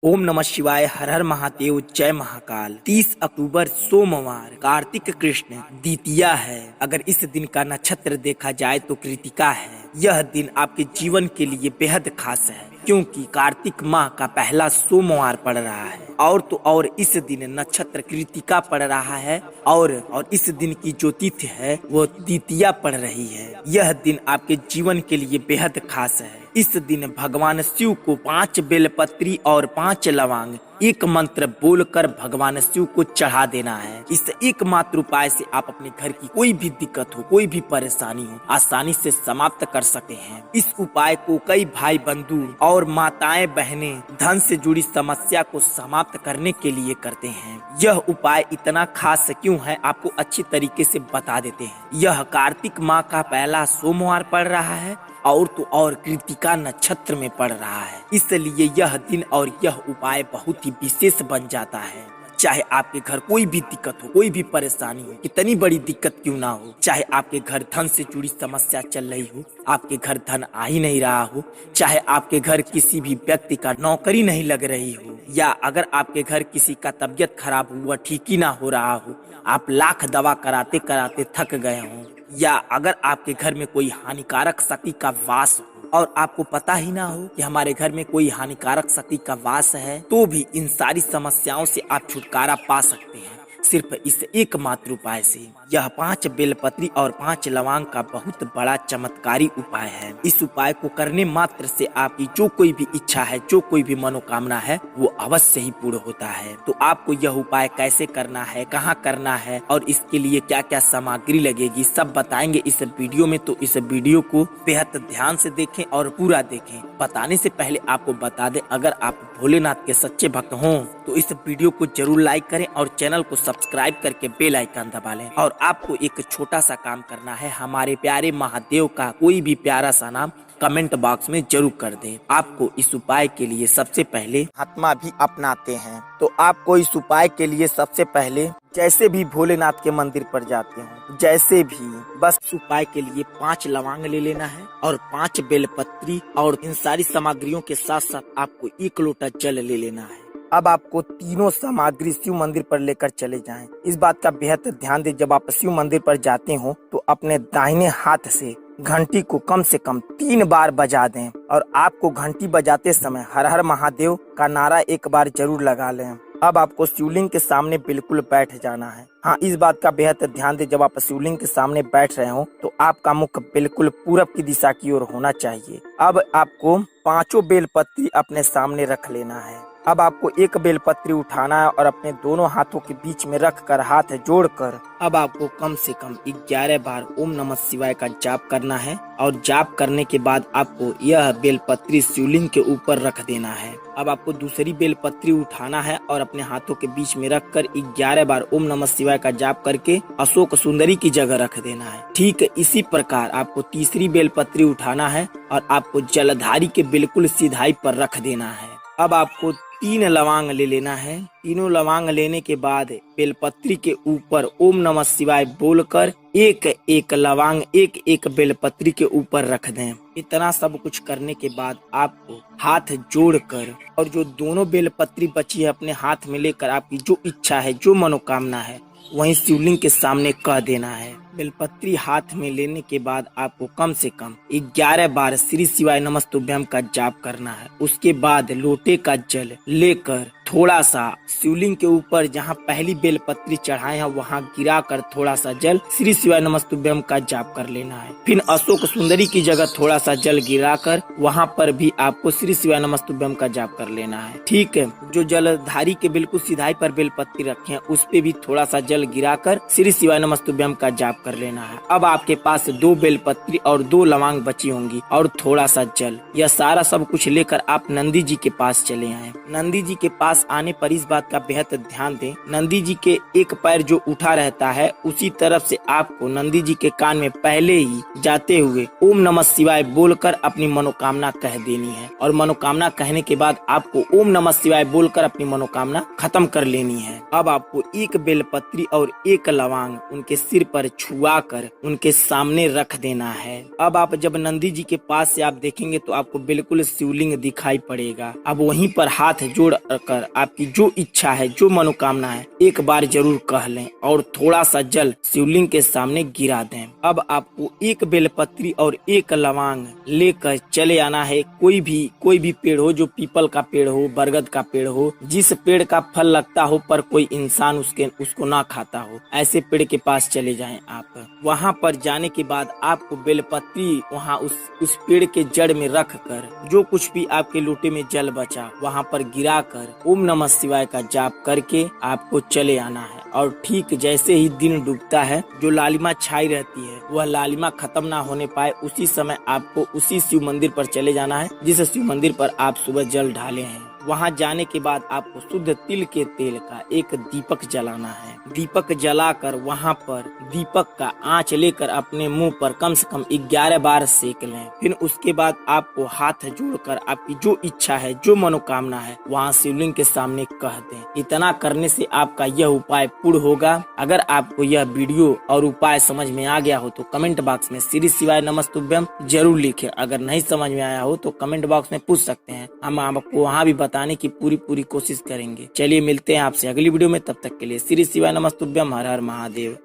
ओम नमः शिवाय। हर हर महादेव। जय महाकाल। 30 अक्टूबर सोमवार कार्तिक कृष्ण द्वितीया है। अगर इस दिन का नक्षत्र देखा जाए तो कृतिका है। यह दिन आपके जीवन के लिए बेहद खास है क्योंकि कार्तिक माह का पहला सोमवार पड़ रहा है और तो और इस दिन नक्षत्र कृतिका पड़ रहा है और इस दिन की जो तिथि है वो द्वितीया पड़ रही है। यह दिन आपके जीवन के लिए बेहद खास है। इस दिन भगवान शिव को 5 बेलपत्री और 5 लौंग एक मंत्र बोलकर भगवान शिव को चढ़ा देना है। इस एकमात्र उपाय से आप अपने घर की कोई भी दिक्कत हो, कोई भी परेशानी हो, आसानी से समाप्त कर सकते हैं। इस उपाय को कई भाई बंधु और माताएं बहनें धन से जुड़ी समस्या को समाप्त करने के लिए करते हैं। यह उपाय इतना खास क्यों है आपको अच्छी तरीके से बता देते हैं। यह कार्तिक माह का पहला सोमवार पड़ रहा है और तो और कृतिका नक्षत्र में पड़ रहा है, इसलिए यह दिन और यह उपाय बहुत ही विशेष बन जाता है। चाहे आपके घर कोई भी दिक्कत हो, कोई भी परेशानी हो, कितनी बड़ी दिक्कत क्यों ना हो, चाहे आपके घर धन से जुड़ी समस्या चल रही हो, आपके घर धन आ ही नहीं रहा हो, चाहे आपके घर किसी भी व्यक्ति का नौकरी नहीं लग रही हो, या अगर आपके घर किसी का तबीयत खराब हुआ ठीक ही ना हो रहा हो, आप लाख दवा कराते कराते थक गए हो, या अगर आपके घर में कोई हानिकारक शक्ति का वास हो और आपको पता ही ना हो कि हमारे घर में कोई हानिकारक शक्ति का वास है, तो भी इन सारी समस्याओं से आप छुटकारा पा सकते हैं सिर्फ इस एकमात्र उपाय से। यह 5 बेलपत्री और 5 लौंग का बहुत बड़ा चमत्कारी उपाय है। इस उपाय को करने मात्र से आपकी जो कोई भी इच्छा है, जो कोई भी मनोकामना है, वो अवश्य ही पूर्ण होता है। तो आपको यह उपाय कैसे करना है, कहाँ करना है और इसके लिए क्या क्या सामग्री लगेगी, सब बताएंगे इस वीडियो में। तो इस वीडियो को बेहद ध्यान से देखें और पूरा देखें। बताने से पहले आपको बता दें, अगर आप भोलेनाथ के सच्चे भक्त हों तो इस वीडियो को जरूर लाइक करें और चैनल को सब्सक्राइब करके बेल आइकन दबा लें। और आपको एक छोटा सा काम करना है, हमारे प्यारे महादेव का कोई भी प्यारा सा नाम कमेंट बॉक्स में जरूर कर दें। आपको इस उपाय के लिए सबसे पहले महात्मा भी अपनाते हैं, तो आपको इस उपाय के लिए सबसे पहले जैसे भी भोलेनाथ के मंदिर पर जाते हो, जैसे भी बस इस उपाय के लिए 5 लौंग ले लेना है और 5 बेलपत्री और इन सारी सामग्रियों के साथ साथ आपको 1 लोटा जल ले लेना है। अब आपको तीनों सामग्री शिव मंदिर पर लेकर चले जाएं। इस बात का बेहद ध्यान दें, जब आप शिव मंदिर पर जाते हो तो अपने दाहिने हाथ से घंटी को कम से कम 3 बार बजा दें और आपको घंटी बजाते समय हर हर महादेव का नारा एक बार जरूर लगा लें। अब आपको शिवलिंग के सामने बिल्कुल बैठ जाना है। हाँ, इस बात का बेहद ध्यान दें, जब आप शिवलिंग के सामने बैठ रहे हो तो आपका मुख बिल्कुल पूरब की दिशा की ओर होना चाहिए। अब आपको 5 बेलपत्री अपने सामने रख लेना है। अब आपको 1 बेलपत्री उठाना है और अपने दोनों हाथों के बीच में रखकर हाथ जोड़कर अब आपको कम से कम 11 बार ओम नमः शिवाय का जाप करना है। और जाप करने के बाद आपको यह बेलपत्री शिवलिंग के ऊपर रख देना है। अब आपको दूसरी बेलपत्री उठाना है और अपने हाथों के बीच में रखकर 11 बार ओम नमः शिवाय का जाप करके अशोक सुंदरी की जगह रख देना है। ठीक इसी प्रकार आपको तीसरी बेलपत्री उठाना है और आपको जलधारी के बिल्कुल सीधाई पर रख देना है। अब आपको 3 लौंग ले लेना है। तीनों लौंग लेने के बाद बेलपत्री के ऊपर ओम नमः शिवाय बोलकर एक एक लौंग एक एक बेलपत्री के ऊपर रख दें। इतना सब कुछ करने के बाद आपको हाथ जोड़कर और जो दोनों बेलपत्री बची है अपने हाथ में लेकर आपकी जो इच्छा है, जो मनोकामना है, वहीं शिवलिंग के सामने कह देना है। बेलपत्री हाथ में लेने के बाद आपको कम से कम 11 बार श्री शिवाय नमस्तुभ्यम का जाप करना है। उसके बाद लोटे का जल लेकर थोड़ा सा शिवलिंग के ऊपर जहां पहली बेलपत्री चढ़ाए हैं वहां गिराकर थोड़ा सा जल श्री शिवाय नमस्तुभ्यम का जाप कर लेना है। फिर अशोक सुंदरी की जगह थोड़ा सा जल गिराकर वहां पर भी आपको श्री शिवाय नमस्तुभ्यम का जाप कर लेना है। ठीक है, जो जलधारी के बिल्कुल सीधाई पर बेलपत्री रखे हैं उस पे भी थोड़ा सा जल गिराकर श्री शिवाय नमस्तुभ्यम का जाप कर लेना है। अब आपके पास 2 बेलपत्री और 2 लौंग बची होंगी और थोड़ा सा जल। यह सारा सब कुछ लेकर आप नंदी जी के पास चले आए। नंदी जी के पास पास आने पर इस बात का बेहद ध्यान दें, नंदी जी के एक पैर जो उठा रहता है उसी तरफ से आपको नंदी जी के कान में पहले ही जाते हुए ओम नमः शिवाय बोलकर अपनी मनोकामना कह देनी है और मनोकामना कहने के बाद आपको ओम नमः शिवाय बोलकर अपनी मनोकामना खत्म कर लेनी है। अब आपको एक बेलपत्री और एक लौंग उनके सिर पर छुआ कर उनके सामने रख देना है। अब आप जब नंदी जी के पास से आप देखेंगे तो आपको बिल्कुल शिवलिंग दिखाई पड़ेगा। अब वहीं पर हाथ जोड़ कर आपकी जो इच्छा है, जो मनोकामना है, एक बार जरूर कह लें और थोड़ा सा जल शिवलिंग के सामने गिरा दें। अब आपको एक बेलपत्री और एक लौंग लेकर चले आना है। कोई भी पेड़ हो, जो पीपल का पेड़ हो, बरगद का पेड़ हो, जिस पेड़ का फल लगता हो पर कोई इंसान उसको ना खाता हो, ऐसे पेड़ के पास चले जाएं आप। वहां पर जाने के बाद आपको बेलपत्री वहां उस पेड़ के जड़ में रख कर जो कुछ भी आपके लोटे में जल बचा वहां पर गिरा कर ओम नमः शिवाय का जाप करके आपको चले आना है। और ठीक जैसे ही दिन डूबता है, जो लालिमा छाई रहती है वह लालिमा खत्म ना होने पाए, उसी समय आपको उसी शिव मंदिर पर चले जाना है जिस शिव मंदिर पर आप सुबह जल ढाले हैं। वहां जाने के बाद आपको शुद्ध तिल के तेल का एक दीपक जलाना है। दीपक जलाकर वहां पर दीपक का आंच लेकर अपने मुंह पर कम से कम 11 बार सेक लें। फिर उसके बाद आपको हाथ जोड़कर आपकी जो इच्छा है, जो मनोकामना है, वहां शिवलिंग के सामने कह दें। इतना करने से आपका यह उपाय पूर्ण होगा। अगर आपको यह वीडियो और उपाय समझ में आ गया हो तो कमेंट बॉक्स में श्री शिवाय नमस्तुभ्यम जरूर लिखें। अगर नहीं समझ में आया हो तो कमेंट बॉक्स में पूछ सकते हैं, हम आपको वहाँ भी बताने की पूरी कोशिश करेंगे। चलिए मिलते हैं आपसे अगली वीडियो में, तब तक के लिए श्री शिवाय नमस्तुभ्यम। हर हर महादेव।